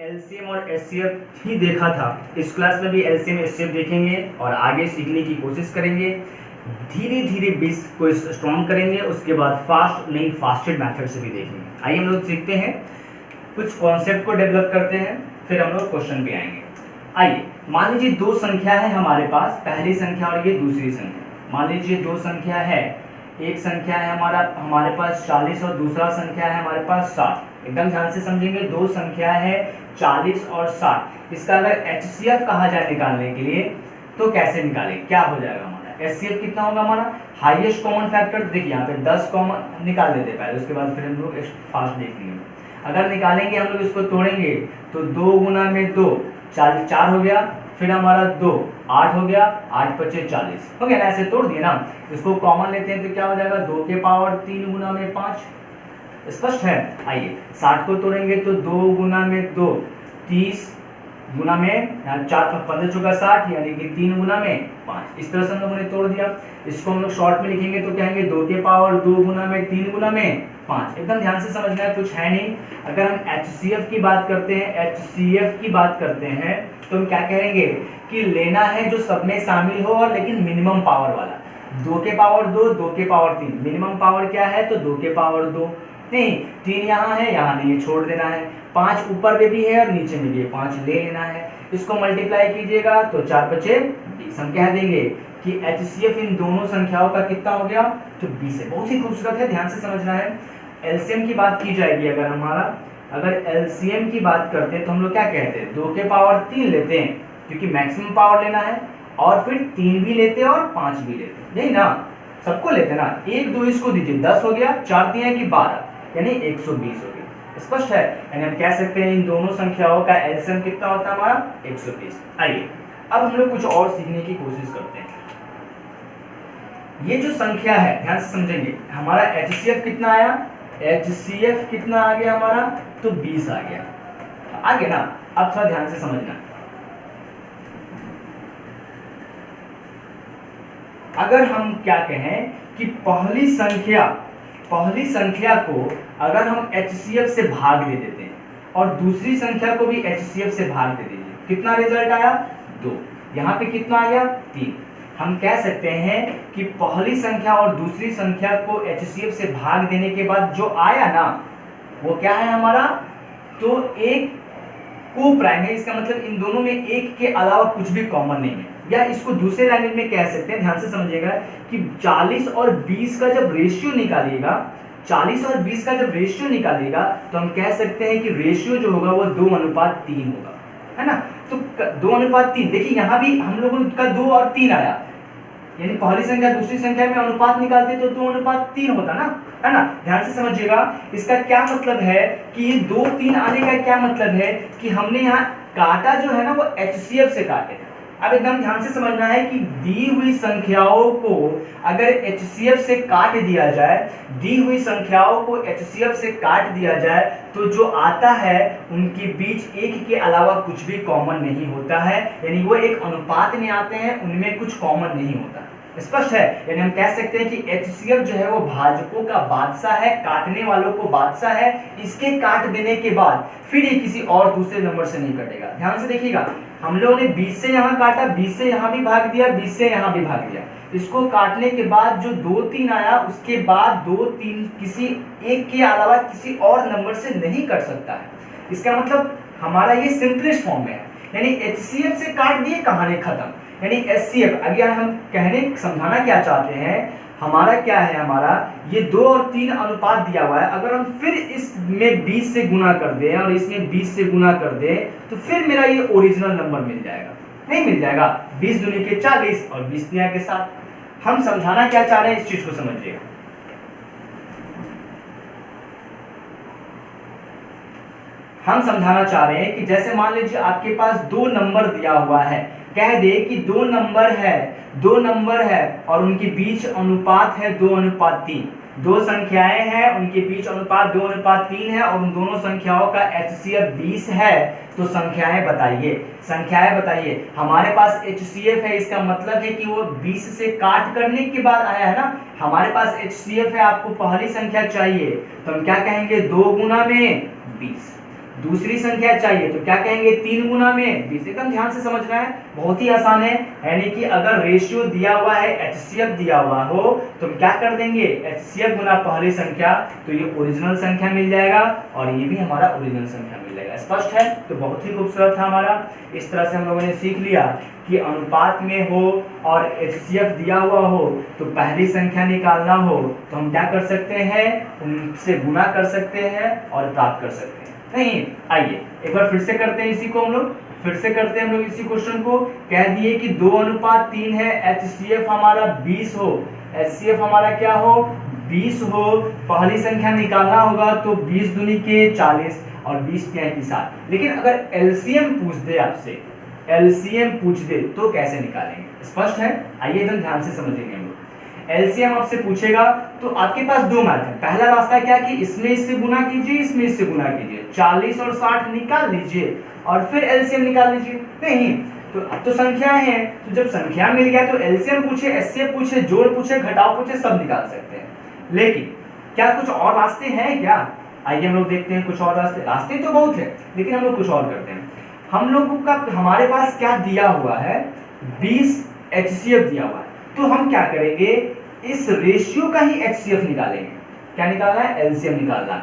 LCM और HCF ही देखा था। इस क्लास में भी एलसीएम एचसीएफ देखेंगे और आगे सीखने की कोशिश करेंगे। धीरे धीरे बेस को स्ट्रॉन्ग करेंगे, उसके बाद फास्टेड मेथड से भी देखेंगे। आइए हम लोग सीखते हैं, कुछ कॉन्सेप्ट को डेवलप करते हैं, फिर हम लोग क्वेश्चन पे आएंगे। आइए मान लीजिए दो संख्या है हमारे पास, पहली संख्या और ये दूसरी संख्या। मान लीजिए दो संख्या है, एक संख्या है हमारे पास 40 और दूसरा संख्या है हमारे पास 60। एकदम ध्यान से समझेंगे, दो संख्या है 40 और 60। इसका अगर एचसीएफ कहा जाए निकालने के लिए तो कैसे निकालें, क्या हो जाएगा हमारा एचसीएफ कितना होगा हमारा हाईएस्ट कॉमन फैक्टर। देखिए यहाँ पे 10 कॉमन निकाल देते पहले, उसके बाद फिर हम लोग फास्ट देखेंगे। अगर निकालेंगे हम लोग इसको तोड़ेंगे तो 2 गुना में 2 4 हो गया, फिर हमारा 2 8 हो गया, 8 पचे 40 हो गया ना। ऐसे तोड़ दिए ना, इसको कॉमन लेते हैं तो क्या हो जाएगा 2 के पावर 3 गुना में 5। स्पष्ट है। आइए 60 को तोड़ेंगे तो 2 गुना में 2 30 गुना में 4 15 चौका 60 यानी कि 3 गुना में 5। इस तरह से हम लोगों ने तोड़ दिया। इसको हम लोग शॉर्ट में लिखेंगे तो कहेंगे 2 के पावर 2 गुना में 3 गुना में 5। एकदम ध्यान से समझना है, कुछ है नहीं। अगर हम एचसीएफ की बात करते हैं तो हम क्या कहेंगे कि लेना है जो सब में शामिल हो और लेकिन मिनिमम पावर वाला। 2 के पावर 2 2 के पावर 3, मिनिमम पावर क्या है तो 2 के पावर 2 नहीं, 3 यहाँ है यहाँ नहीं, छोड़ देना है। 5 ऊपर में भी है और नीचे में भी है, 5 ले लेना है। इसको मल्टीप्लाई कीजिएगा तो 4 बचे 20। हम कह देंगे कि एचसीएफ इन दोनों संख्याओं का कितना हो गया तो 20 है। बहुत ही खूबसूरत है, ध्यान से समझना है। एलसीएम की बात की जाएगी, अगर एलसीएम की बात करते हैं तो हम लोग क्या कहते हैं 2 के पावर 3 लेते हैं क्योंकि मैक्सिमम पावर लेना है, और फिर 3 भी लेते हैं और 5 भी लेते हैं, यही ना, सबको लेते हैं ना। 1 2 इसको दीजिए 10 हो गया, 4 दिए कि 12 यानी 120 हो गया। स्पष्ट है, यानी हम कह सकते हैं इन दोनों संख्याओं का एलसीएम कितना होता है हमारा 120। आइए अब हम लोग कुछ और सीखने की कोशिश करते हैं। ये जो संख्या है ध्यान से समझेंगे, हमारा एचसीएफ कितना आया, एचसीएफ कितना आ गया हमारा तो 20 आ गया। आगे ना, अब थोड़ा ध्यान से समझना। अगर हम क्या कहें कि पहली संख्या को अगर हम एचसीएफ से भाग दे देते हैं और दूसरी संख्या को भी एचसीएफ से भाग दे दीजिए, कितना रिजल्ट आया 2। यहाँ पे कितना आ गया 3। हम कह सकते हैं कि पहली संख्या और दूसरी संख्या को एचसीएफ से भाग देने के बाद जो आया ना वो क्या है हमारा तो एक को प्राइम है। इसका मतलब इन दोनों में एक के अलावा कुछ भी कॉमन नहीं है। या इसको दूसरे लैंग्वेज में कह सकते हैं, ध्यान से समझिएगा कि 40 और 20 का जब रेशियो निकालिएगा, 40 और 20 का जब रेशियो निकालिएगा तो हम कह सकते हैं कि रेशियो जो होगा वो 2:3 होगा, है ना। तो 2:3 देखिए यहाँ भी हम लोगों का 2 और 3 आया, यानी पहली संख्या दूसरी संख्या में अनुपात निकालते तो 2:3 होता ना, है ना। ध्यान से समझिएगा, इसका क्या मतलब है कि ये 2 3 आने का क्या मतलब है कि हमने यहाँ काटा जो है ना वो एचसीएफ से काटे। अब एकदम ध्यान से समझना है कि दी हुई संख्याओं को अगर एचसीएफ से काट दिया जाए, तो जो आता है उनके बीच एक के अलावा कुछ भी कॉमन नहीं होता है, यानी वो एक अनुपात में आते हैं, उनमें कुछ कॉमन नहीं होता। स्पष्ट है, यानी हम कह सकते हैं कि एचसीएफ जो है वो भाजकों का बादशाह है, काटने वालों को बादशाह है। इसके काट देने के बाद फिर ये किसी और दूसरे नंबर से नहीं कटेगा। ध्यान से देखिएगा, हम लोगों ने 20 से यहाँ काटा, 20 से यहाँ भी भाग दिया, 20 से यहाँ भी भाग दिया। इसको काटने के बाद जो 2 3 आया उसके बाद 2 3 किसी एक के अलावा किसी और नंबर से नहीं कट सकता है। इसका मतलब हमारा ये सिंपलेस्ट फॉर्म में है, यानी एचसीएफ से काट दिए कहानी खत्म। यानी एचसीएफ अगर हम समझाना क्या चाहते हैं, हमारा क्या है, हमारा ये 2 और 3 अनुपात दिया हुआ है। अगर हम फिर इसमें 20 से गुना कर दें और इसमें 20 से गुना कर दें तो फिर मेरा ये ओरिजिनल नंबर मिल जाएगा, नहीं मिल जाएगा। 20 दूनी के 40 और 20 दिया के साथ। हम समझाना क्या चाह रहे हैं इस चीज को समझिएगा। हम समझाना चाह रहे हैं कि जैसे मान लीजिए आपके पास 2 नंबर दिया हुआ है, कह दे कि 2 नंबर है और उनके बीच अनुपात है 2:3। 2 संख्याएं हैं, उनके बीच अनुपात 2:3 है और उन दोनों संख्याओं का एचसीएफ 20 है। तो संख्याएं बताइए। हमारे पास एचसीएफ है, इसका मतलब है कि वो 20 से काट करने के बाद आया है ना। हमारे पास एचसीएफ है, आपको पहली संख्या चाहिए तो हम क्या कहेंगे 2 गुना में 20। दूसरी संख्या चाहिए तो क्या कहेंगे 3 गुना में 20। एकदम ध्यान से समझना है, बहुत ही आसान है। यानी कि अगर रेशियो दिया हुआ है, एचसीएफ दिया हुआ हो तो हम क्या कर देंगे, एचसीएफ गुना पहली संख्या, तो ये ओरिजिनल संख्या मिल जाएगा और ये भी हमारा ओरिजिनल संख्या मिल जाएगा। स्पष्ट है? तो बहुत ही खूबसूरत था हमारा। इस तरह से हम लोगों ने सीख लिया कि अनुपात में हो और एचसीएफ दिया हुआ हो तो पहली संख्या निकालना हो तो हम क्या कर सकते हैं, उनसे गुना कर सकते हैं और प्राप्त कर सकते हैं। नहीं, आइए एक बार फिर से करते हैं इसी को, हम लोग फिर से करते हैं हम लोग इसी क्वेश्चन को। कह दिए कि 2:3 है, एचसीएफ हमारा 20 हो, एचसीएफ हमारा क्या हो 20 हो, पहली संख्या निकालना होगा तो 20 दूनी के 40 और 20 तिहाई 60। लेकिन अगर एलसीएम पूछ दे आपसे, एलसीएम पूछ दे तो कैसे निकालेंगे? स्पष्ट है? आइए एकदम ध्यान से समझेंगे हम लोग। एलसीएम आपसे पूछेगा तो आपके पास दो मार्ग है। पहला रास्ता क्या कि इसमें इससे गुना कीजिए, इसमें इससे गुना कीजिए, 40 और 60 निकाल लीजिए और फिर एलसीएम निकाल लीजिए। नहीं, तो अब तो संख्याएं हैं, तो जब संख्या मिल गया तो एलसीएम पूछे, एचसीएफ पूछे, जोड़ पूछे, घटाव पूछे, सब निकाल सकते हैं। लेकिन क्या कुछ और रास्ते हैं क्या? आइए हम लोग देखते हैं कुछ और रास्ते। रास्ते तो बहुत है लेकिन हम लोग कुछ और करते हैं। हम लोगों का हमारे पास क्या दिया हुआ है, 20 एचसीएफ दिया हुआ है, तो हम क्या करेंगे, इस रेशियो का ही एचसीएफ निकालेंगे। क्या निकालना है? एलसीएम निकालना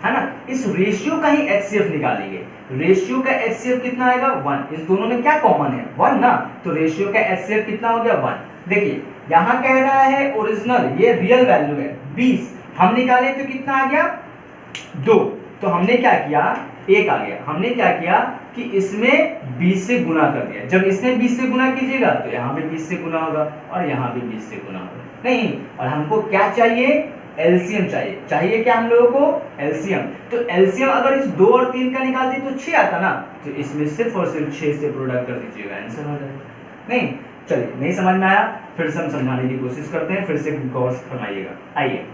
है ना। इस रेशियो का ही एचसीएफ निकालेंगे। रेशियो का एचसीएफ कितना आएगा 1। इस दोनों में क्या कॉमन है 1 ना, तो रेशियो का एचसीएफ कितना हो गया 1। देखिए यहां कह रहा है ओरिजिनल, ये रियल वैल्यू है 20, हम निकाले तो कितना आ गया 2, तो हमने क्या किया 1 आ गया। हमने क्या किया कि इसमें 20 से गुना कर दिया। जब इसमें 20 से गुना कीजिएगा तो यहाँ पे 20 से गुना होगा और यहाँ पे 20 से गुना होगा। नहीं, और हमको क्या चाहिए, एलसीएम चाहिए। चाहिए क्या हम लोगों को? एलसीएम। तो एलसीएम अगर इस 2 और 3 का निकालते तो 6 आता ना, तो इसमें सिर्फ और सिर्फ 6 से प्रोडक्ट कर दीजिएगा, आंसर हो जाएगा। नहीं, चलिए नहीं समझ में आया, फिर से हम समझाने की कोशिश करते हैं, फिर से गौर से फरमाइएगा। आइए,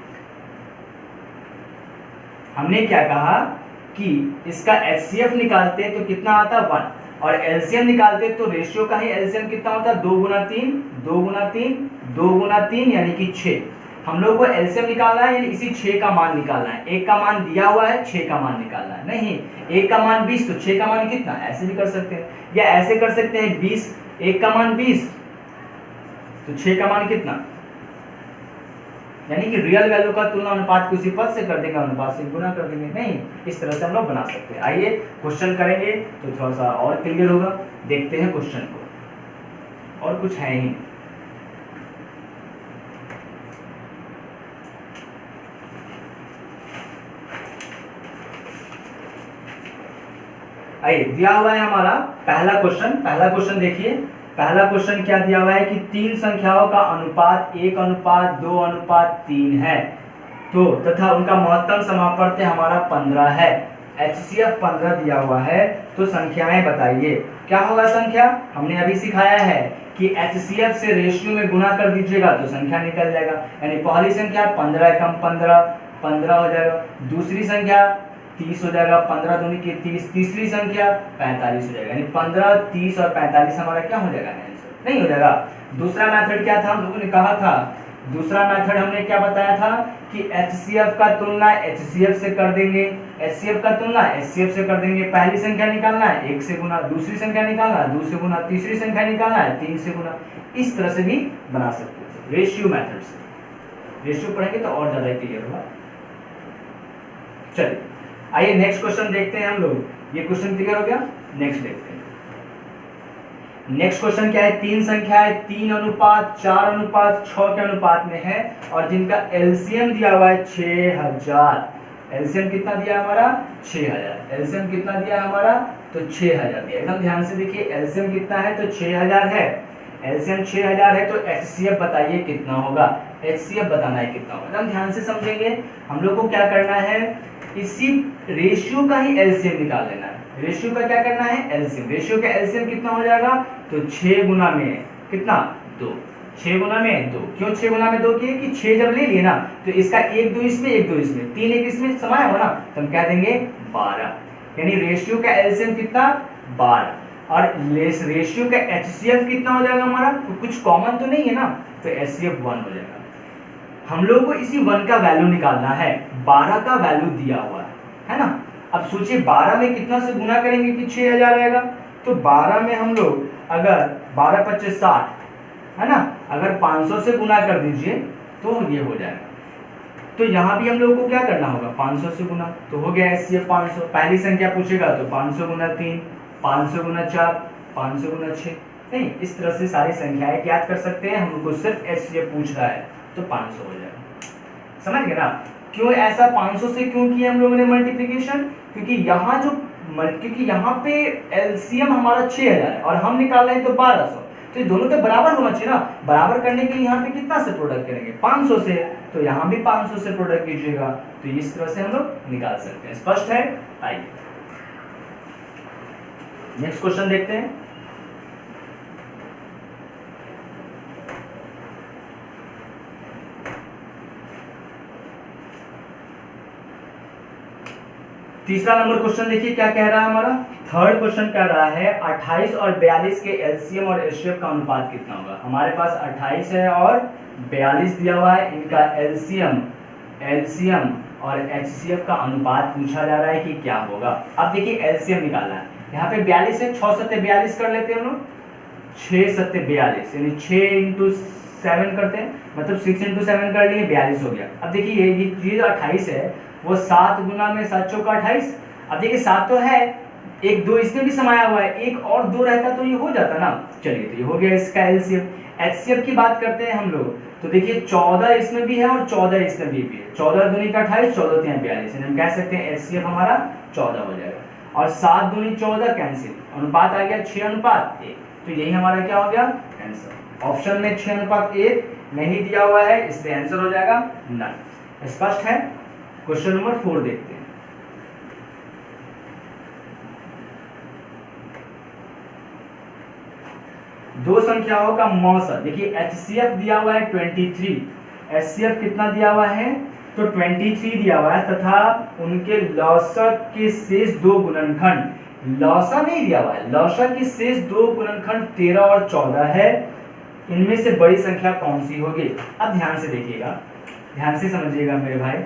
हमने क्या कहा कि इसका एचसीएफ निकालते तो कितना आता 1 और एलसीएम निकालते तो रेशियो का ही एलसीएम कितना होता 2 गुना 3, 2 गुना 3, 2 गुना 3 यानी कि 6। हम लोग को एलसीएम निकालना है, यानी इसी 6 का मान निकालना है। 1 का मान दिया हुआ है, 6 का मान निकालना है। नहीं, 1 का मान 20 तो 6 का मान कितना, ऐसे भी कर सकते हैं या ऐसे कर सकते हैं 20, 1 का मान 20 तो 6 का मान कितना, यानी कि रियल वैल्यू का तुलना अनुपात को उसी पद से कर देंगे, अनुपात से गुना कर देंगे। नहीं, इस तरह से हम लोग बना सकते हैं। आइए क्वेश्चन करेंगे तो थोड़ा सा और क्लियर होगा। देखते हैं क्वेश्चन को, और कुछ है ही। आइए, दिया हुआ है हमारा पहला क्वेश्चन। पहला क्वेश्चन देखिए, पहला क्वेश्चन क्या दिया हुआ है कि 3 संख्याओं का अनुपात 1:2:3 है तो तथा उनका महत्तम समापवर्त्य हमारा 15 है। एचसीएफ 15 दिया हुआ है तो संख्याएं बताइए। क्या होगा संख्या? हमने अभी सिखाया है कि एचसीएफ से रेशियो में गुना कर दीजिएगा तो संख्या निकल जाएगा। यानी पहली संख्या 15 कम 15, 15 हो जाएगा। दूसरी संख्या 30 हो जाएगा, 15 दूनी की 30। तीसरी संख्या 45 हो जाएगा। यानी 15, 30 और 45 हमारा क्या हो जाएगा, आंसर नहीं हो जाएगा। दूसरा मेथड क्या था, हम लोगों ने कहा था, दूसरा मेथड हमने क्या बताया था कि एचसीएफ का तुलना एचसीएफ से कर देंगे, एचसीएफ का तुलना एचसीएफ से कर देंगे। पहली संख्या निकालना है 1 से गुना, दूसरी संख्या निकालना है 2 से गुना, तीसरी संख्या निकालना है 3 से गुना। इस तरह से भी बना सकते हैं रेशियो मेथड से। रेशियो पढ़ेंगे तो और ज्यादा क्लियर होगा। चलिए आइए नेक्स्ट क्वेश्चन देखते हैं हम लोग। ये क्वेश्चन क्लियर हो गया, नेक्स्ट देखते हैं। नेक्स्ट क्वेश्चन क्या है, 3 संख्या है 3:4:6 के अनुपात में है और जिनका एलसीएम दिया हुआ है 6000। एलसीएम कितना दिया हमारा 6000। एलसीएम कितना दिया हमारा तो 6000 दिया। एकदम ध्यान से देखिए, एलसीएम कितना है तो 6000 है। एलसीएम 6000 है तो एचसीएफ बताइए कितना होगा। एचसीएफ बताना है कितना होगा, एकदम ध्यान से समझेंगे। हम लोग को क्या करना है, इसी रेशियो का ही एलसीएम निकाल लेना है। रेशियो का क्या करना है, एलसीएम। रेशियो का एलसीएम कितना हो जाएगा तो 6 गुना में कितना 2, 6 गुना में 2। क्यों 6 गुना में 2 किए कि 6 जब ले लिए ना तो इसका 1 2 इसमें 1 2 इसमें 3 1 इसमें समाया हो ना, तो हम क्या देंगे 12। यानी रेशियो का एलसीएम कितना 12 और रेशियो का एचसीएफ कितना हो जाएगा हमारा, तो कुछ कॉमन तो नहीं है ना, तो एचसीएफ 1 हो जाएगा। हम लोग को इसी 1 का वैल्यू निकालना है, 12 का वैल्यू दिया हुआ है ना। अब सोचिए 12 में कितना से गुना करेंगे कि 6000 आएगा, तो 12 में हम लोग अगर 12 25 60 है ना, अगर 500 से गुना कर दीजिए तो ये हो जाएगा। तो यहाँ भी हम लोगों को क्या करना होगा, 500 से गुना, तो हो गया HCF 500। पहली संख्या पूछेगा तो 500 गुना 3, 500 गुना 4, 500 गुना 6। नहीं, इस तरह से सारी संख्याएं याद कर सकते हैं। हमको सिर्फ HCF पूछ रहा है तो 500 हो जाएगा। समझ गए ना? क्यों ऐसा 500 से क्यों किया हम लोगों ने मल्टीप्लिकेशन? क्योंकि यहाँ पे LCM हमारा 6000 है और हम निकाल रहे हैं तो 1200, तो ये दोनों तो बराबर होना चाहिए ना। बराबर करने के लिए यहाँ पे कितना से प्रोडक्ट करेंगे, 500 से, तो यहाँ भी 500 से प्रोडक्ट कीजिएगा। तो इस तरह से हम लोग निकाल सकते हैं। स्पष्ट है? आइए नेक्स्ट क्वेश्चन देखते हैं। तीसरा नंबर क्वेश्चन देखिए क्या कह रहा है हमारा। थर्ड क्वेश्चन कह रहा है 28 और 42 के LCM और HCF का अनुपात कितना होगा। हमारे पास 28 है और 42 दिया हुआ है, इनका LCM और HCF का अनुपात पूछा जा रहा है कि क्या होगा। अब देखिए LCM निकालना है। यहाँ पे 42 है, 6 7 42 कर लेते हैं हम लोग, 6 7 42 यानी 6 इंटू 7 करते हैं, मतलब 6 इंटू 7 कर लिए, 42 हो गया। अब देखिए ये जो 28 है वो 7 गुना में 7 चौका 28। अब देखिए 7 तो है, 1 2 इसमें भी समाया हुआ है, 1 और 2 रहता तो ये हो जाता ना। चलिए तो ये हो गया इसका LCM। HCF की बात करते हैं हम लोग, तो देखिए 14 इसमें भी है और 14 इसमें भी है। 14 दूनी का 28, 14 3 42, हम कह सकते हैं HCF हमारा 14 हो जाएगा। और 7 दूनी 14 कैंसिल, अनुपात आ गया 6:1। तो यही हमारा क्या हो गया आंसर। ऑप्शन में 6:1 नहीं दिया हुआ है, इसलिए आंसर हो जाएगा नन। स्पष्ट है? क्वेश्चन नंबर 4 देखते हैं। दो संख्याओं का मौसा, देखिए HCF दिया हुआ है 23, HCF कितना दिया हुआ है, तो 23 दिया हुआ है, तथा उनके लौसक के शेष 2 गुणनखंड, लौसा नहीं दिया हुआ है, लौसक के शेष 2 गुणनखंड 13 और 14 है। इनमें से बड़ी संख्या कौन सी होगी? अब ध्यान से देखिएगा, ध्यान से समझिएगा मेरे भाई।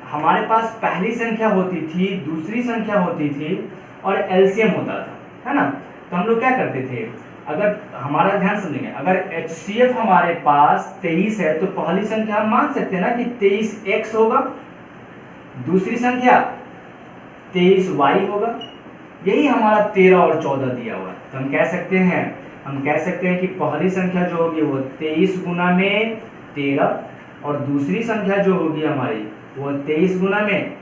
हमारे पास पहली संख्या होती थी, दूसरी संख्या होती थी और LCM होता था, है ना। तो हम लोग क्या करते थे, अगर हमारा ध्यान समझेंगे, अगर HCF हमारे पास 23 है तो पहली संख्या हम मान सकते हैं ना कि 23x होगा, दूसरी संख्या 23y होगा। यही हमारा 13 और 14 दिया हुआ है। तो हम कह सकते हैं कि पहली संख्या जो होगी वो 23 गुना में 13 और दूसरी संख्या जो होगी हमारी वो 23 गुना में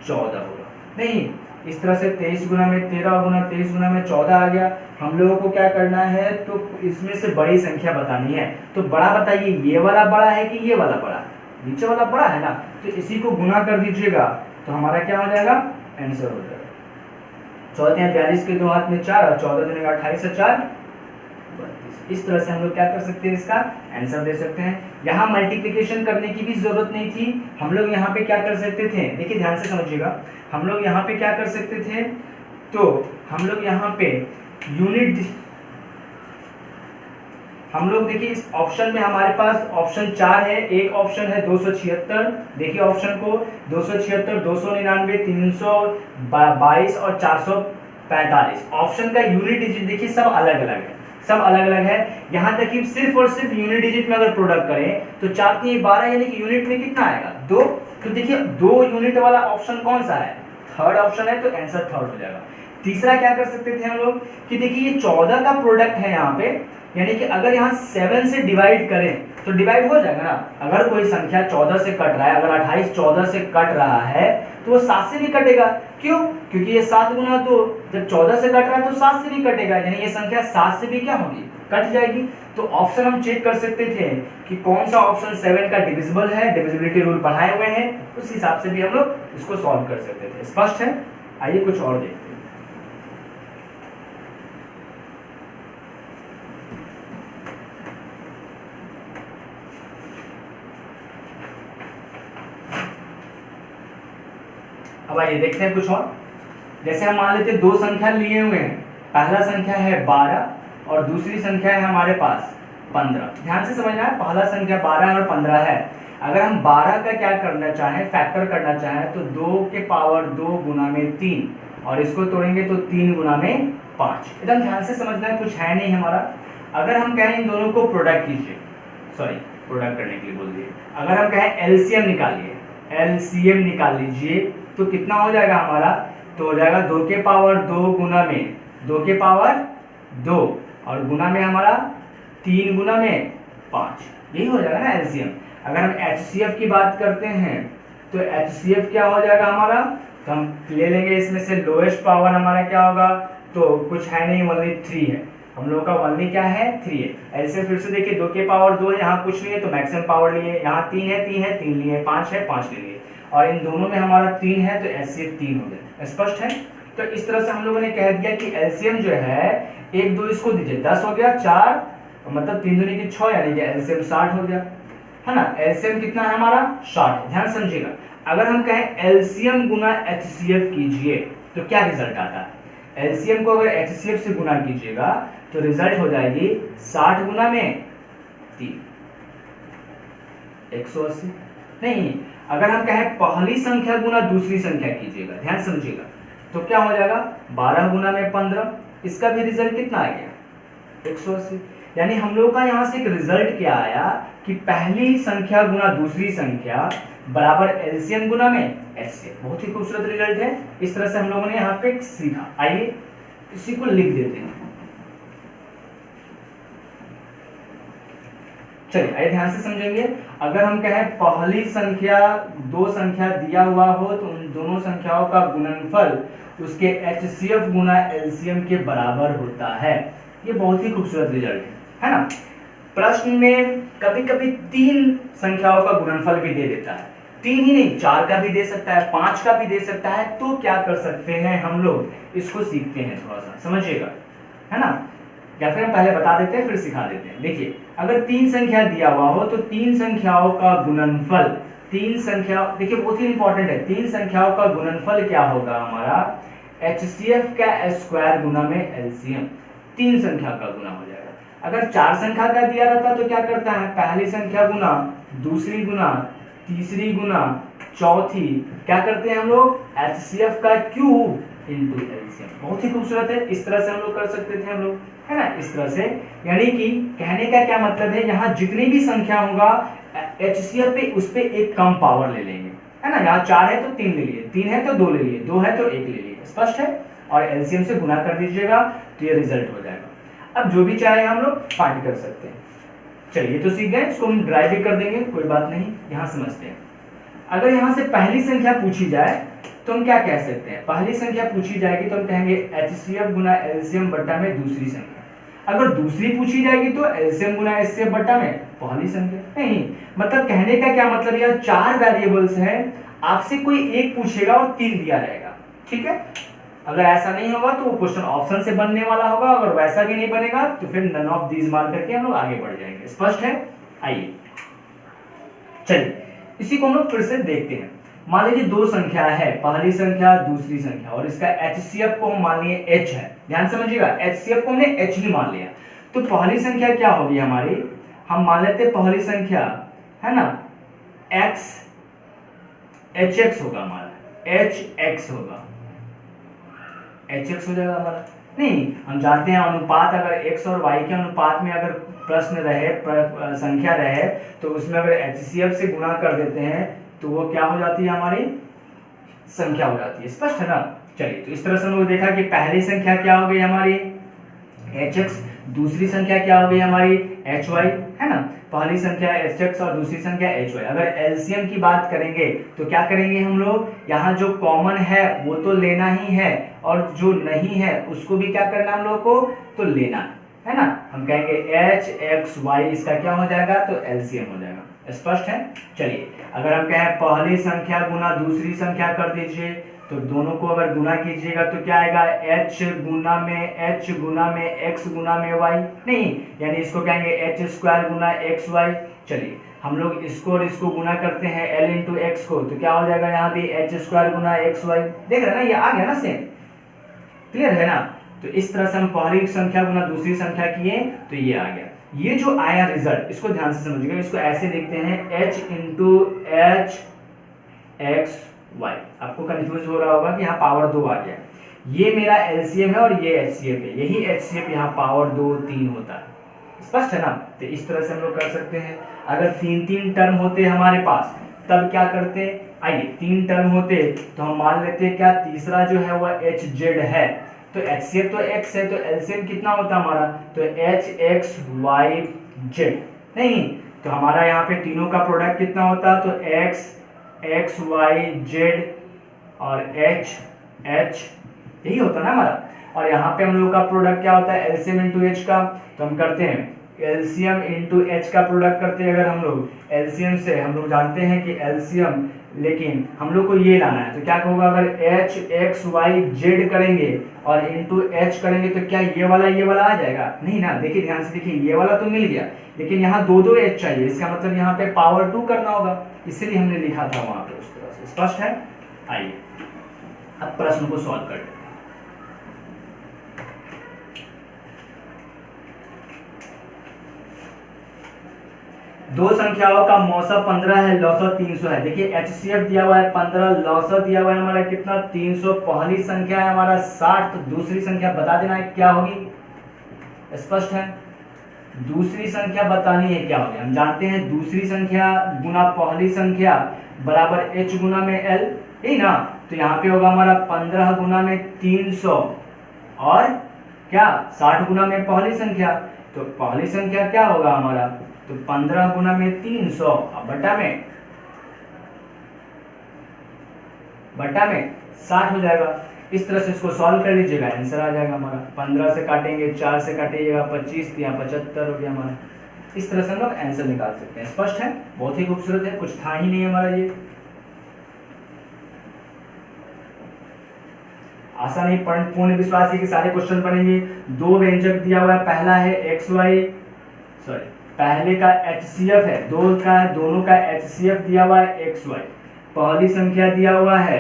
14 होगा। नहीं, इस तरह से 23 गुना में 13 गुना 23 गुना में 14 आ गया। हम लोगों को क्या करना है, तो इसमें से बड़ी संख्या बतानी है। तो बड़ा बताइए, ये वाला बड़ा है कि ये वाला बड़ा? नीचे वाला बड़ा है ना, तो इसी को गुना कर दीजिएगा तो हमारा क्या हो जाएगा, आंसर हो जाएगा। 14 42 के 2 हाथ में 4 और 14 दूनी 28 से 4 32। इस तरह से हम लोग क्या कर सकते हैं, इसका आंसर दे सकते हैं। यहाँ मल्टीप्लिकेशन करने की भी जरूरत नहीं थी। हम लोग यहाँ पे क्या कर सकते थे, देखिए ध्यान से समझिएगा, हम लोग यहाँ पे क्या कर सकते थे, तो हम लोग यहाँ पे यूनिट, हम लोग देखिए इस ऑप्शन में हमारे पास ऑप्शन 4 है, एक ऑप्शन है 276, देखिए ऑप्शन को 276, 299, 322 और 445। ऑप्शन का यूनिट डिजिट देखिए सब अलग अलग है, सब अलग अलग है। यहाँ तक कि सिर्फ और सिर्फ यूनिट डिजिट में अगर प्रोडक्ट करें तो 4 3 12 यानी कि यूनिट में कितना आएगा, 2। तो देखिए 2 यूनिट वाला ऑप्शन कौन सा है, थर्ड ऑप्शन है, तो आंसर थर्ड हो जाएगा। तीसरा क्या कर सकते थे हम लोग कि देखिए ये 14 का प्रोडक्ट है यहाँ पे, यानी कि अगर यहाँ 7 से डिवाइड करें तो डिवाइड हो जाएगा ना। अगर कोई संख्या 14 से कट रहा है, अगर 28 14 से कट रहा है तो वो 7 से भी कटेगा। क्यों? क्योंकि ये 7 गुना 2, जब 14 से कट रहा है तो 7 से भी कटेगा, यानी ये संख्या 7 से भी क्या होगी, कट जाएगी। तो ऑप्शन हम चेक कर सकते थे कि कौन सा ऑप्शन 7 का डिविजिबल है, डिविजिबिलिटी रूल पढ़ाए हुए हैं, उस हिसाब से भी हम लोग इसको सॉल्व कर सकते थे। स्पष्ट है? आइए कुछ और देखते हैं। अब आइए देखते हैं कुछ और। जैसे हम मान लेते हैं 2 संख्या लिए हुए हैं, पहला संख्या है 12 और दूसरी संख्या है हमारे पास 15। ध्यान से समझना है, पहला संख्या 12 और 15 है। अगर हम 12 का क्या करना चाहें, फैक्टर करना चाहें, तो 2 के पावर 2 गुना में 3 और इसको तोड़ेंगे तो 3 गुना में 5। एकदम ध्यान से समझना है, कुछ है नहीं हमारा। अगर हम कहें इन दोनों को प्रोडक्ट कीजिए, सॉरी प्रोडक्ट करने के लिए बोल दिए, अगर हम कहें एलसीएम निकालिए, एलसीएम निकाल लीजिए, तो कितना हो जाएगा हमारा, तो हो जाएगा 2 के पावर 2 गुना में 2 के पावर 2 और गुना में हमारा 3 गुना में 5, यही हो जाएगा ना एलसीएम। अगर हम एचसीएफ की बात करते हैं तो एचसीएफ क्या हो जाएगा हमारा, तो हम ले लेंगे इसमें से लोएस्ट पावर हमारा क्या होगा, तो कुछ है नहीं, ओनली 3 है, हम लोगों का ओनली क्या है 3 है। ऐसे फिर से देखिए 2 के पावर 2 है, यहाँ कुछ नहीं है तो मैक्सिमम पावर लिए, यहाँ 3 है 3 लिए, 5 है 5 ले लिए, और इन दोनों में हमारा 3 है तो एचसीएफ 3 हो गया। स्पष्ट है? तो इस तरह से हम लोगों ने कह दिया कि एलसीएम जो है 1 2 इसको दीजिए 10 हो गया, 4 मतलब 3 दूनी की 6 यानी कि एलसीएम 60 हो गया, है ना। एलसीएम कितना है हमारा 60। ध्यान समझिएगा, अगर हम कहें एलसीएम गुना एचसीएफ कीजिए तो क्या रिजल्ट आता है, एलसीएम को अगर एचसीएफ से गुना कीजिएगा तो रिजल्ट हो जाएगी 60 गुना में 3 180। नहीं, अगर हम कहें पहली संख्या गुना दूसरी संख्या कीजिएगा, ध्यान समझिएगा, तो क्या हो जाएगा 12 गुना में 15, इसका भी रिजल्ट कितना आ गया 180। यानी हम लोग का यहाँ से एक रिजल्ट क्या आया कि पहली संख्या गुना दूसरी संख्या बराबर एलसीएम गुना में एचसीएफ। बहुत ही खूबसूरत रिजल्ट है। इस तरह से हम लोगों ने यहाँ पे सीखा। आइए इसी को लिख देते हैं। चलिए आइए ध्यान से समझेंगे। अगर हम कहें पहली संख्या दो संख्या दिया हुआ हो तो उन दोनों संख्याओं का गुणनफल उसके एचसीएफ गुना एलसीएम के बराबर होता है। ये बहुत ही खूबसूरत रिजल्ट है ना। प्रश्न में कभी कभी 3 संख्याओं का गुणनफल भी दे देता है, 3 ही नहीं 4 का भी दे सकता है, 5 का भी दे सकता है। तो क्या कर सकते हैं हम लोग, इसको सीखते हैं, थोड़ा सा समझिएगा, है ना। या फिर हम पहले बता देते हैं फिर सिखा देते हैं। देखिए अगर 3 संख्या दिया हुआ हो तो 3 संख्याओं का गुणनफल, 3 संख्या देखिए बहुत ही इंपॉर्टेंट है, 3 संख्याओं का गुणनफल क्या होगा हमारा एचसीएफ का स्क्वायर गुना में एलसीएम। 3 संख्या का गुना हो जाएगा। अगर 4 संख्या का दिया रहता तो क्या करता है, पहली संख्या गुना दूसरी गुना तीसरी गुना चौथी, क्या करते हैं हम लोग एचसीएफ का क्यूब इनटू एलसीएम। बहुत ही खूबसूरत है। इस तरह से हम लोग कर सकते थे हम लोग, है ना, इस तरह से। यानी कि कहने का क्या मतलब है, यहाँ जितनी भी संख्या होगा एचसीएफ पे उस पे एक कम पावर ले लेंगे, है ना। यहाँ 4 है तो 3 ले लिए, 3 है तो 2 ले लिए, 2 है तो 1 ले लिए। स्पष्ट है। और एलसीएम से गुना कर दीजिएगा तो ये रिजल्ट हो जाएगा। अब जो भी चाहे हम लोग फाइंड कर सकते हैं। चलिए तो सीख गए, इसको हम ड्राइव भी कर देंगे, कोई बात नहीं। यहाँ समझते हैं, अगर यहाँ से पहली संख्या पूछी जाए तो हम क्या कह सकते हैं, पहली संख्या पूछी जाएगी तो हम कहेंगे एचसीएफ गुना एलसीएम बट्टा में दूसरी संख्या। अगर दूसरी पूछी जाएगी तो एलसीएम गुना एचसीएफ बट्टा में पहली संख्या। नहीं, मतलब कहने का क्या मतलब, यह 4 वेरिएबल्स हैं, आपसे कोई एक पूछेगा और 3 दिया रहेगा, ठीक है। अगर ऐसा नहीं होगा तो वो क्वेश्चन ऑप्शन से बनने वाला होगा, अगर वैसा भी नहीं बनेगा तो फिर नन ऑफ दीज मार करके हम लोग आगे बढ़ जाएंगे। स्पष्ट है। आइए चलिए इसी को हम लोग फिर से देखते हैं। मान लीजिए 2 संख्या है, पहली संख्या दूसरी संख्या, और इसका एचसीएफ को हम मान लिए एच है। ध्यान समझिएगा, एचसीएफ को हमने एच ही मान लिया। तो पहली संख्या क्या होगी हमारी, हम मान लेते हैं पहली संख्या है ना एक्स, एच एक्स होगा हमारा, एच एक्स होगा, एच एक्स हो जाएगा हमारा। नहीं, हम जानते हैं अनुपात, अगर x और y के अनुपात में अगर प्रश्न रहे, संख्या रहे, तो उसमें अगर एचसीएफ से गुणा कर देते हैं तो वो क्या हो जाती है, हमारी संख्या हो जाती है। स्पष्ट है ना। चलिए तो इस तरह से हम लोग देखा कि पहली संख्या क्या हो गई हमारी एच एक्स, दूसरी संख्या क्या हो गई हमारी एच वाई, है ना। पहली संख्या एच एक्स और दूसरी संख्या एच वाई। अगर एलसीएम की बात करेंगे तो क्या करेंगे हम लोग, यहाँ जो कॉमन है वो तो लेना ही है और जो नहीं है उसको भी क्या करना हम लोग को, तो लेना है ना। हम कहेंगे एच एक्स वाई, इसका क्या हो जाएगा, तो एलसीएम हो जाएगा। स्पष्ट है। चलिए अगर हम कहें पहली संख्या गुना दूसरी संख्या कर दीजिए तो दोनों को अगर गुना कीजिएगा तो क्या आएगा, h गुना में x गुना में y। नहीं, यानी इसको कहेंगे एच स्क्वायर गुना एक्स वाई। चलिए हम लोग इसको और इसको गुना करते हैं l इंटू एक्स को, तो क्या हो जाएगा यहाँ भी एच स्क्वायर गुना एक्स वाई। देख रहे हैं ना, ये आ गया ना सेम, क्लियर है ना। तो इस तरह से हम पहली संख्या गुना दूसरी संख्या किए तो ये आ गया। ये जो आया रिजल्ट, इसको ध्यान से समझिएगा, इसको ऐसे देखते हैं h into H X Y. आपको कंफ्यूज हो रहा होगा कि यहाँ पावर 2 आ गया, ये मेरा एलसीएम है और ये एचसीएफ है, यही एचसीएफ यहाँ पावर 2 3 होता है। स्पष्ट है ना? तो इस तरह से हम लोग कर सकते हैं। अगर 3 टर्म होते हमारे पास तब क्या करते, आइए 3 टर्म होते तो हम मान लेते हैं क्या तीसरा जो है वह एच जेड है, तो एचसीएफ तो एक्स है, तो एलसीएम कितना होता हमारा, तो एच एक्स वाई जेड। नहीं, तो हमारा यहाँ पे तीनों का प्रोडक्ट कितना होता, तो एक्स एक्स वाई जेड और एच एच, यही होता ना हमारा। और यहाँ पे हम लोग का प्रोडक्ट क्या होता है, एलसीएम इंटू एच का, तो हम करते हैं एलसीएम इंटू एच का प्रोडक्ट करते हैं। अगर हम लोग एलसीएम से हम लोग जानते हैं कि एलसीएम, लेकिन हम लोग को ये लाना है, तो क्या होगा, अगर एच एक्स वाई जेड करेंगे और इंटू एच करेंगे तो क्या ये वाला आ जाएगा, नहीं ना। देखिए ध्यान से देखिए, ये वाला तो मिल गया, लेकिन यहाँ दो एच चाहिए, इसका मतलब यहाँ पे पावर 2 करना होगा, इसलिए हमने लिखा था वहां पे उस तरह से। स्पष्ट है? आइए अब प्रश्न को सॉल्व करते हैं। दो संख्याओं का मौसा 15 है, लौसा 300 है। देखिए एचसीएफ दिया हुआ है 15, लौसा दिया हुआ है हमारा कितना 300, पहली संख्या है हमारा 60, तो दूसरी संख्या बता देना है क्या होगी। स्पष्ट है? दूसरी संख्या बतानी है क्या होगी। हम जानते हैं दूसरी संख्या गुना पहली संख्या बराबर h गुना में l, यही ना। तो यहाँ पे होगा हमारा 15 गुना में 300 और क्या 60 गुना में पहली संख्या, तो पहली संख्या क्या होगा हमारा, तो 15 गुना में 300 बटा में 60 हो जाएगा। इस तरह से इसको सॉल्व कर लीजिएगा, आंसर आ जाएगा हमारा। 15 से काटेंगे, 4 से काटिएगा 25, यहाँ 75 हो गया हमारा। इस तरह से हम लोग आंसर निकाल सकते हैं। स्पष्ट है? बहुत ही खूबसूरत है, कुछ था ही नहीं हमारा ये। आशा नहीं, पूर्ण विश्वास है कि सारे क्वेश्चन बनेंगे। दो व्यंजक दिया हुआ है, पहला है एक्स वाई, सॉरी पहले का एचसीएफ है, दोनों का एचसीएफ दिया हुआ है एक्स वाई। पहली संख्या दिया हुआ है,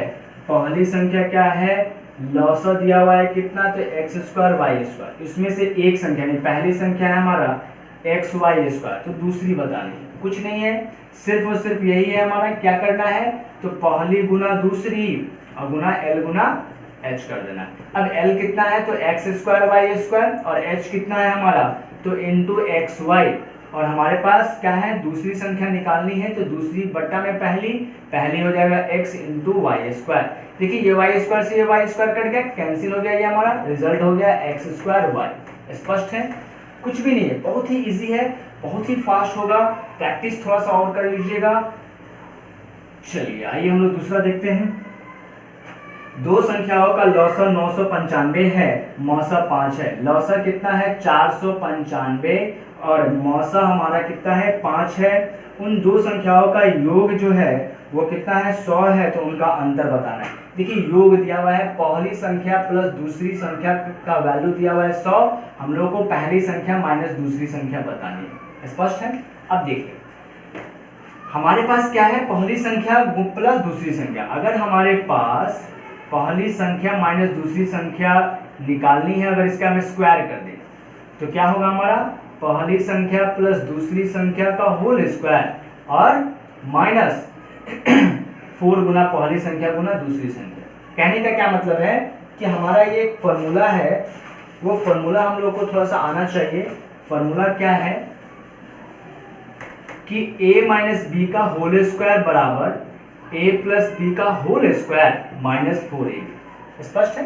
पहली संख्या क्या है, लौसा दिया हुआ है कितना, तो एक्स स्क्वायर वाई स्क्वायर। इसमें से एक संख्या नहीं, पहली संख्या है हमारा एक्स वाई स्क्वायर, तो दूसरी बतानी है, कुछ नहीं है, सिर्फ और सिर्फ यही है हमारा। क्या करना है, तो पहली गुना दूसरी और गुना एल गुना एच कर देना। अब एल कितना है, तो एक्स स्क्वायर वाई स्क्वायर, और एच कितना है हमारा, तो इंटू एक्स वाई। और हमारे पास क्या है, दूसरी संख्या निकालनी है, तो दूसरी बट्टा में पहली हो जाएगा x इंटू वाई स्क्वायर। देखिए ये वाई स्क्वायर से ये वाई स्क्वायर कट गया, कैंसिल हो गया, ये हमारा रिजल्ट हो गया एक्स स्क्वायर वाई। स्पष्ट है? कुछ भी नहीं है, बहुत ही इजी है, बहुत ही फास्ट होगा, प्रैक्टिस थोड़ा सा और कर लीजिएगा। चलिए आइए हम लोग दूसरा देखते हैं। दो संख्याओं का लौसा 995 है, मौसा 5 है। लौसा कितना है 495 और मौसा हमारा कितना है 5 है। उन दो संख्याओं का योग जो है वो कितना है 100 है, तो उनका अंतर बताना है। देखिए योग दिया हुआ है, पहली संख्या प्लस दूसरी संख्या का वैल्यू दिया हुआ है 100, हम लोग को पहली संख्या माइनस दूसरी संख्या बतानी है। स्पष्ट है? अब देखिए हमारे पास क्या है, पहली संख्या प्लस दूसरी संख्या। अगर हमारे पास पहली संख्या माइनस दूसरी संख्या निकालनी है, अगर इसका हम स्क्वायर कर दें तो क्या होगा हमारा, पहली संख्या प्लस दूसरी संख्या का होल स्क्वायर और माइनस 4 गुना पहली संख्या गुना दूसरी संख्या। कहने का क्या मतलब है कि हमारा ये एक फॉर्मूला है, वो फॉर्मूला हम लोग को थोड़ा सा आना चाहिए। फॉर्मूला क्या है कि a माइनस बी का होल स्क्वायर बराबर a प्लस बी का होल स्क्वायर माइनस 4ab। स्पष्ट है?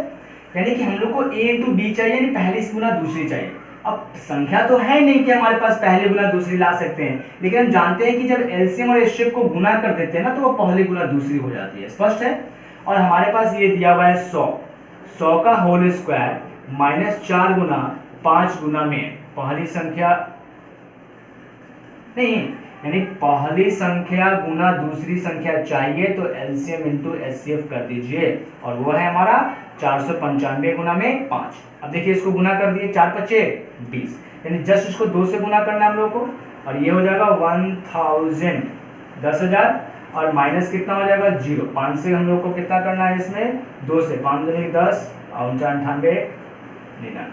यानी कि हम लोग को a इंटू बी चाहिए, यानी पहली गुना दूसरी चाहिए। अब संख्या तो है नहीं कि हमारे पास पहले गुना दूसरी ला सकते हैं, लेकिन हम जानते हैं कि जब एलसीएम और एचसीएफ को गुना कर देते हैं ना, तो वो पहले गुना दूसरी हो जाती है। स्पष्ट है? और हमारे पास ये दिया हुआ है 100 का होल स्क्वायर माइनस 4 गुना 5 गुना में पहली संख्या नहीं, यानी पहली संख्या गुना दूसरी संख्या चाहिए, तो एलसीएम इंटू एचसीएफ कर दीजिए, और वो है हमारा 495 गुना में 5। अब देखिए इसको गुना कर दिए, 4 5 20, यानी जस्ट इसको 2 से गुना करना है हम लोग को, और ये हो जाएगा 1000 10,000 और माइनस कितना हो जाएगा 0। 5 से हम लोग को कितना करना है, इसमें 2 से 5 दूनी 10 और 98 99,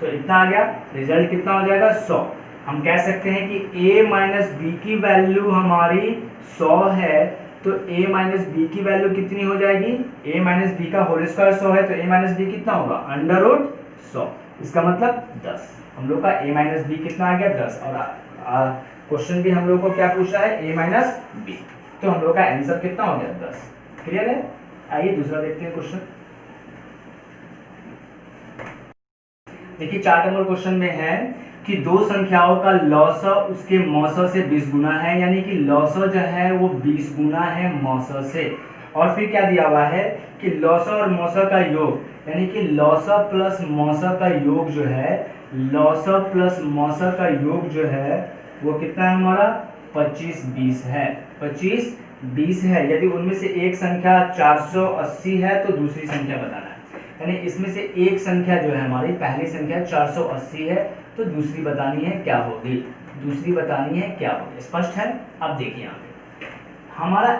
तो इतना आ गया। रिजल्ट कितना हो जाएगा 100। हम कह सकते हैं कि a माइनस बी की वैल्यू हमारी 100 है, तो a माइनस बी की वैल्यू कितनी हो जाएगी, a माइनस बी का होल स्क्वायर 100 है, तो a माइनस बी कितना होगा, अंडर रूट 100, इसका मतलब 10। हम लोग का a माइनस बी कितना आ गया, 10। और क्वेश्चन भी हम लोग को क्या पूछा है, a माइनस बी, तो हम लोग का आंसर कितना हो गया, 10। क्लियर है। आइए दूसरा देखते हैं क्वेश्चन। देखिए 4 नंबर क्वेश्चन में है कि दो संख्याओं का लॉसा उसके मौसा से 20 गुना है, यानी कि लॉसा जो है वो 20 गुना है मौसा से। और फिर क्या दिया हुआ है कि लॉसा और मौसा का योग, यानी कि लॉसा प्लस मौसा का योग जो है, लॉसा प्लस मौसा का योग जो है वो कितना है हमारा, 25-20 है। 25-20 है। यदि उनमें से एक संख्या 480 है तो दूसरी संख्या बताना है, यानी इसमें से एक संख्या जो है हमारी, पहली संख्या 480 है तो दूसरी बतानी है क्या होगी, दूसरी बतानी है क्या होगी। स्पष्ट है। अब देखिए यहाँ पे हमारा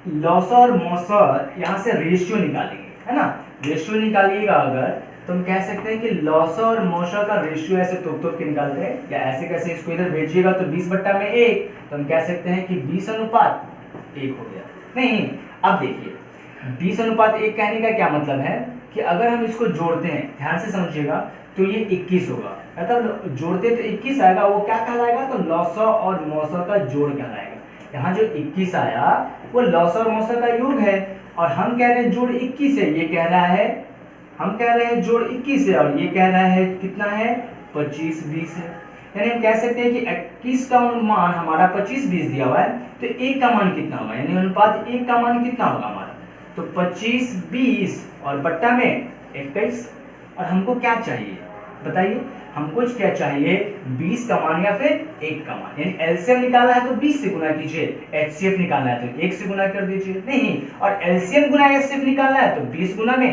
लॉसा और मौसा, यहाँ से रेशियो निकालेंगे, है ना। रेशियो निकालिएगा अगर, तो हम कह सकते हैं कि लॉसा और मौसा का रेशियो ऐसे तोप के निकालते हैं, या ऐसे कैसे इसको इधर भेजिएगा तो 20/1, तो हम कह सकते हैं कि 20:1 हो गया। नहीं, अब देखिए 20:1 कहने का क्या मतलब है कि अगर हम इसको जोड़ते हैं, ध्यान से समझिएगा, तो ये 21 होगा, मतलब जोड़ते तो 21 आएगा, वो क्या कहलाएगा, तो लॉसा और मौसा का जोड़ कहलाएगा। यहाँ जो 21 आया वो लॉसा और मौसा का योग है, और हम कह रहे हैं जोड़ 21 है, ये कह रहा है, हम कह रहे हैं जोड़ 21 है, और ये कह रहा है कितना है, 25-20 है। यानी हम कह सकते हैं कि 21 का मान हमारा 25-20 दिया हुआ है, तो 1 का मान कितना होगा, यानी अनुपात 1 का मान कितना होगा हमारा, तो 25-20 और बट्टा में 21। और हमको क्या चाहिए बताइए, हमको क्या चाहिए, 20 का मान या फिर 1 का मान। यानी एलसीएम निकालना है तो 20 से गुना कीजिए, एचसीएफ निकालना है तो 1 से गुना कर दीजिए, नहीं, और एलसीएम गुना एचसीएफ निकालना है तो 20 गुना में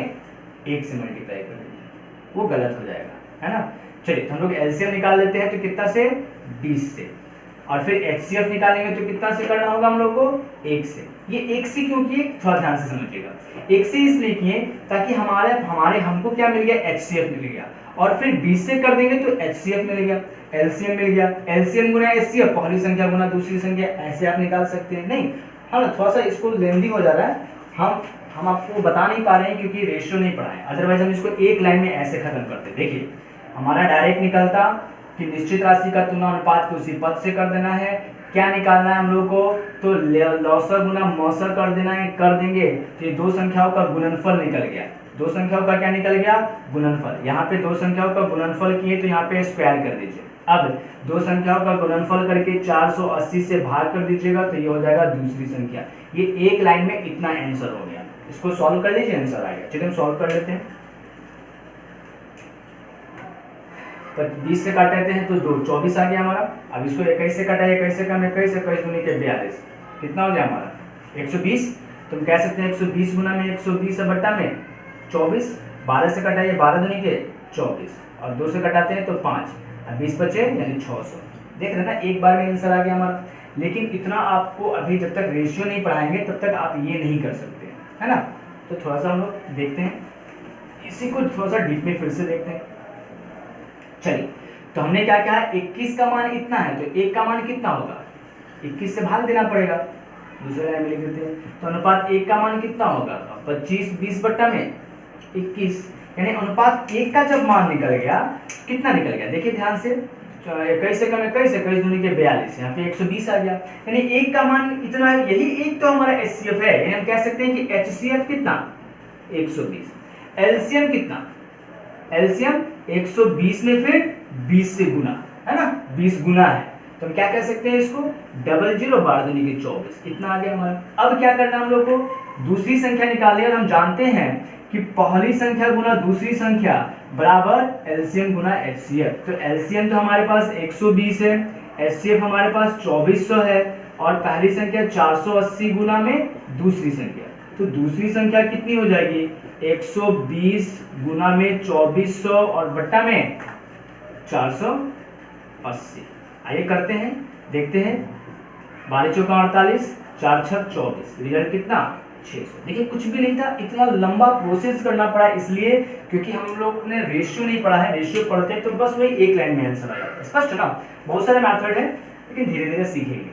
1 से मल्टीप्लाई कर दीजिए, वो गलत हो जाएगा, है ना। चलिए हम लोग एलसीएम निकाल लेते हैं, तो कितना से, 20 से, और फिर एचसीएफ निकालेंगे तो कितना से करना होगा हम लोग को, 1 से। ये 1 से क्यों किए, थोड़ा ध्यान से समझिएगा। 1 से इसलिए किए ताकि हमारे हमको क्या मिल गया, एचसीएफ मिल गया, और फिर 20 से कर देंगे तो एचसीएफ मिल गया, एलसीएम मिल गया। एलसीएम गुना एचसीएफ, पहली संख्या गुना दूसरी संख्या, ऐसे आप निकाल सकते हैं। नहीं, हाँ, थोड़ा सा इसको लेंदी हो जा रहा है, हम आपको बता नहीं पा रहे हैं क्योंकि रेशियो नहीं पढ़ा है, अदरवाइज हम इसको एक लाइन में ऐसे खत्म करते। देखिए हमारा डायरेक्ट निकलता कि निश्चित राशि का तुलना अनुपात को उसी पद से कर देना है। क्या निकालना है हम लोग को, तो लॉसा गुना मौसा कर देना है, कर देंगे तो ये दो संख्याओं का गुणनफल निकल गया। दो संख्याओं का क्या निकल गया, गुणनफल। यहाँ पे दो संख्याओं का गुणनफल किए तो यहाँ पे स्क्वायर कर दीजिए। अब दो संख्याओं का गुणनफल करके 480 से भाग कर दीजिएगा तो ये हो जाएगा दूसरी संख्या। ये एक लाइन में इतना आंसर हो गया। इसको सॉल्व कर लीजिए, आंसर आएगा। चलिए हम सॉल्व कर लेते हैं। 20 से काटते हैं तो 2 24 आ गया हमारा। अब इसको 21 से काटा, 21 से कम 21 दूनी के 42, कितना हो गया हमारा 120। तो हम कह सकते हैं 120 गुना में 120 बट्टा में 24। 12 से कटाइए, 12 दूनी के 24, और 2 से कटाते हैं तो 5, अब 20 बचे यानी 600। देख रहे ना, एक बार में आंसर आ गया हमारा। लेकिन इतना आपको अभी जब तक रेशियो नहीं पढ़ाएंगे तब तक आप ये नहीं कर सकते, है ना। तो थोड़ा सा हम लोग देखते हैं, इसी को थोड़ा सा डीप में फिर से देखते हैं। चलिए, तो हमने क्या कहा, 21 का मान इतना है तो 1 का मान कितना होगा, 21 से भाग देना पड़ेगा। दूसरे लाइन में लिख देते हैं, तो अनुपात 1 का मान कितना होगा, 25 बट्टा में 21, यानी अनुपात 1 का जब मान निकल गया, कितना निकल गया देखिए ध्यान से, 21 से कम 21 दूनी के 42, यहाँ पे 120 आ गया। यानी 1 का मान इतना है, यही एक तो हमारा एचसीएफ है। यानी हम कह सकते हैं कि एचसीएफ कितना 120, एलसीएम कितना, एलसीएम 120 में फिर 20 से गुना, है ना, 20 गुना है। तो हम क्या कह सकते हैं इसको, 00 12 दूनी के 24, इतना आ गया हमारा। अब क्या करना है हम लोग को, दूसरी संख्या निकालनी है। और हम जानते हैं कि पहली संख्या गुना दूसरी संख्या बराबर एलसीएम गुना एचसीएफ। तो एलसीएम तो हमारे पास 120 है, एचसीएफ हमारे पास 2400 है, और पहली संख्या 480 गुना में दूसरी संख्या, तो दूसरी संख्या कितनी हो जाएगी, 120 गुना में 2400 और बट्टा में 480। आइए करते हैं, देखते हैं। 12 चौका 48, 4 छक 24, रिजल्ट कितना 600। देखिए कुछ भी नहीं था, इतना लंबा प्रोसेस करना पड़ा इसलिए क्योंकि हम लोग ने रेशियो नहीं पढ़ा है। रेशियो पढ़ते तो बस वही एक लाइन में आंसर आ जाता है। स्पष्ट है ना? बहुत सारे मेथड है लेकिन धीरे धीरे सीखेंगे।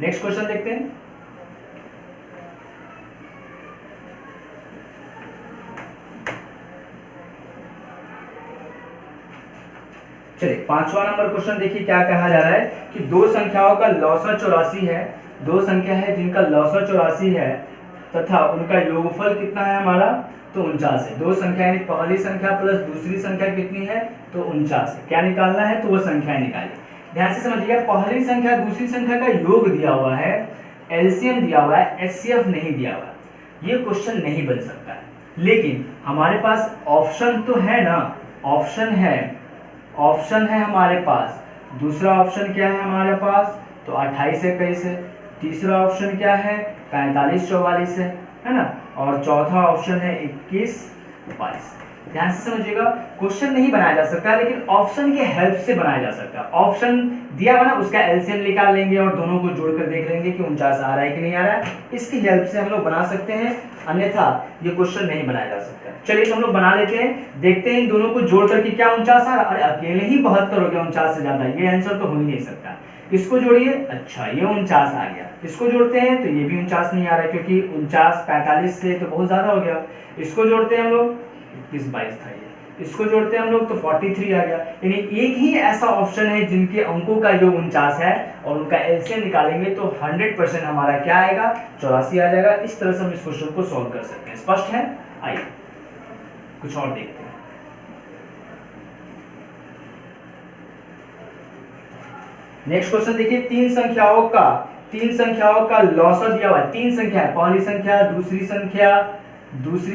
नेक्स्ट क्वेश्चन देखते हैं। चलिए 5वां नंबर क्वेश्चन देखिए क्या कहा जा रहा है कि दो संख्याओं का लौसा 84 है। दो संख्या है जिनका लौसा 84 है तथा उनका योगफल कितना है हमारा, तो 49 है। दो संख्या यानी पहली संख्या प्लस दूसरी संख्या कितनी है, तो 49 है। क्या निकालना है, तो वो संख्या निकालिए। ध्यान से समझिएगा, पहली संख्या दूसरी संख्या का योग दिया हुआ है, एलसीएम दिया हुआ है, एचसीएफ नहीं दिया हुआ है। ये क्वेश्चन नहीं बन सकता है, लेकिन हमारे पास ऑप्शन तो है ना, ऑप्शन है हमारे पास। दूसरा ऑप्शन क्या है हमारे पास, तो 28 21 है। तीसरा ऑप्शन क्या है, 45 44 है ना। और चौथा ऑप्शन है 21 22। ध्यान से समझिएगा, क्वेश्चन नहीं बनाया जा सकता लेकिन ऑप्शन के हेल्प से बनाया जा सकता है। ऑप्शन दिया हुआ ना, उसका एलसीएम निकाल लेंगे और दोनों को जोड़कर देख लेंगे कि 49 आ रहा है कि नहीं आ रहा है। इसकी हेल्प से हम लोग बना सकते हैं, अन्यथा ये क्वेश्चन नहीं बनाया जा सकता। चलिए हम लोग बना लेते हैं, देखते हैं इन दोनों को जोड़ करके क्या 49 आ रहा है। अरे अकेले ही 72 हो गया, 49 से ज्यादा ये आंसर तो हो ही नहीं सकता। इसको जोड़िए, अच्छा ये 49 आ गया। इसको जोड़ते हैं तो ये भी 49 नहीं आ रहा है क्योंकि 49 45 से तो बहुत ज्यादा हो गया। इसको जोड़ते हैं हम लोग, 21 22 था ये। इसको जोड़ते हैं हम लोग तो 43 आ गया। यानी एक ही ऐसा ऑप्शन है जिनके अंकों का योग 49 है और उनका एलसीएम निकालेंगे तो 100% हमारा क्या आएगा, 84 आ जाएगा। इस तरह से हम इस क्वेश्चन को सॉल्व कर सकते हैं। स्पष्ट है? आइए कुछ और देखते हैं। नेक्स्ट क्वेश्चन देखिए, तीन संख्याओं का लौसा दिया हुआ है। तीन संख्या है, पहली संख्या दूसरी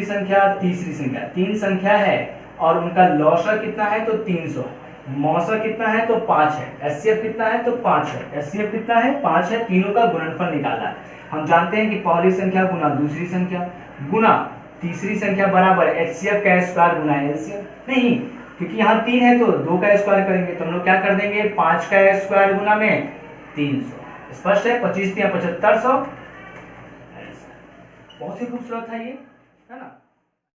संख्या तीसरी संख्या। तीन संख्या है और उनका लौसा कितना है, तो 300 है। मौसा कितना है, तो 5 है। एचसीएफ कितना है, तो 5 है। एचसीएफ कितना है, 5 है। तीनों का गुणनफल निकालना है। हम जानते हैं कि पहली संख्या गुना दूसरी संख्या गुना तीसरी संख्या बराबर एचसीएफ का स्क्वायर गुना एलसीएफ। नहीं, क्योंकि यहाँ 3 है तो 2 का स्क्वायर करेंगे तो हम लोग क्या कर देंगे, 5 का स्क्वायर गुना में 300। स्पष्ट है? 25 या 7500। बहुत ही खूबसूरत था ये, है ना।